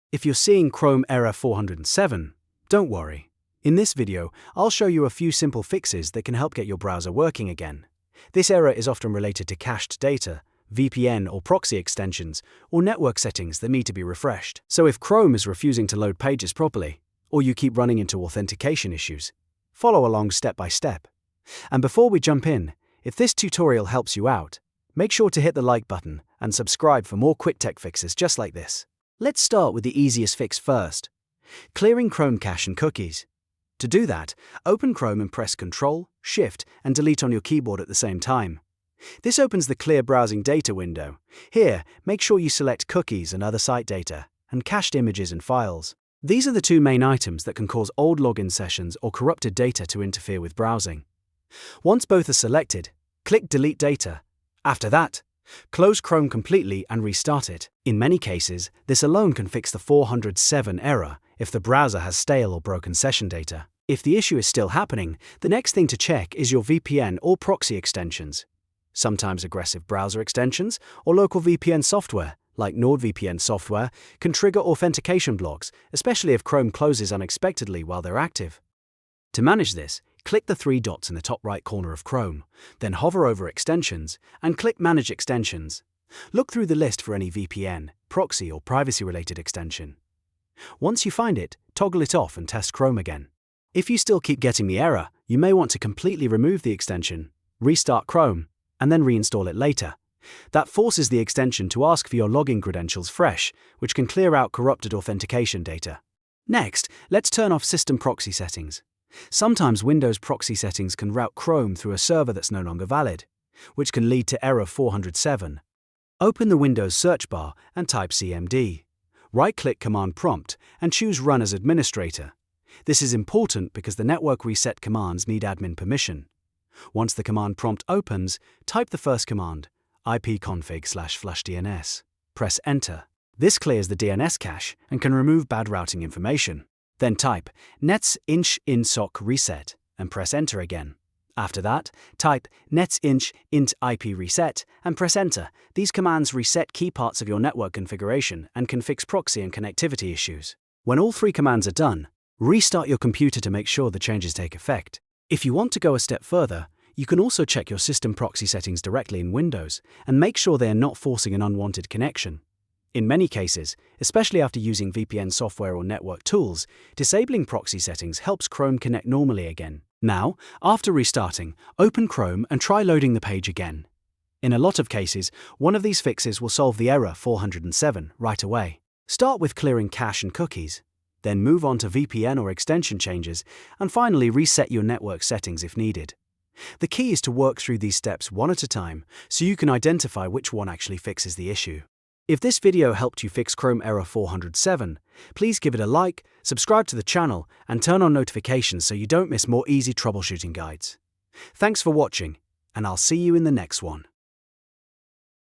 If you're seeing Chrome error 407, don't worry. In this video, I'll show you a few simple fixes that can help get your browser working again. This error is often related to cached data, VPN or proxy extensions, or network settings that need to be refreshed. So if Chrome is refusing to load pages properly, or you keep running into authentication issues, follow along step by step. And before we jump in, if this tutorial helps you out, make sure to hit the like button and subscribe for more quick tech fixes just like this. Let's start with the easiest fix first: clearing Chrome cache and cookies. To do that, open Chrome and press Ctrl, Shift, and Delete on your keyboard at the same time. This opens the Clear Browsing Data window. Here, make sure you select Cookies and Other Site Data, and Cached Images and Files. These are the two main items that can cause old login sessions or corrupted data to interfere with browsing. Once both are selected, click Delete Data. After that, close Chrome completely and restart it. In many cases, this alone can fix the 407 error if the browser has stale or broken session data. If the issue is still happening, the next thing to check is your VPN or proxy extensions. Sometimes aggressive browser extensions or local VPN software, like NordVPN software, can trigger authentication blocks, especially if Chrome closes unexpectedly while they're active. To manage this, click the three dots in the top right corner of Chrome, then hover over Extensions and click Manage Extensions. Look through the list for any VPN, proxy, or privacy-related extension. Once you find it, toggle it off and test Chrome again. If you still keep getting the error, you may want to completely remove the extension, restart Chrome, and then reinstall it later. That forces the extension to ask for your login credentials fresh, which can clear out corrupted authentication data. Next, let's turn off system proxy settings. Sometimes Windows proxy settings can route Chrome through a server that's no longer valid, which can lead to error 407. Open the Windows search bar and type CMD. Right-click Command Prompt and choose Run as Administrator. This is important because the network reset commands need admin permission. Once the command prompt opens, type the first command, ipconfig/flushdns. Press Enter. This clears the DNS cache and can remove bad routing information. Then type nets inch insock reset and press Enter again. After that, type nets inch int IP reset and press Enter. These commands reset key parts of your network configuration and can fix proxy and connectivity issues. When all three commands are done, restart your computer to make sure the changes take effect. If you want to go a step further, you can also check your system proxy settings directly in Windows and make sure they are not forcing an unwanted connection. In many cases, especially after using VPN software or network tools, disabling proxy settings helps Chrome connect normally again. Now, after restarting, open Chrome and try loading the page again. In a lot of cases, one of these fixes will solve the error 407 right away. Start with clearing cache and cookies, then move on to VPN or extension changes, and finally reset your network settings if needed. The key is to work through these steps one at a time so you can identify which one actually fixes the issue. If this video helped you fix Chrome error 407, please give it a like, subscribe to the channel, and turn on notifications so you don't miss more easy troubleshooting guides. Thanks for watching, and I'll see you in the next one.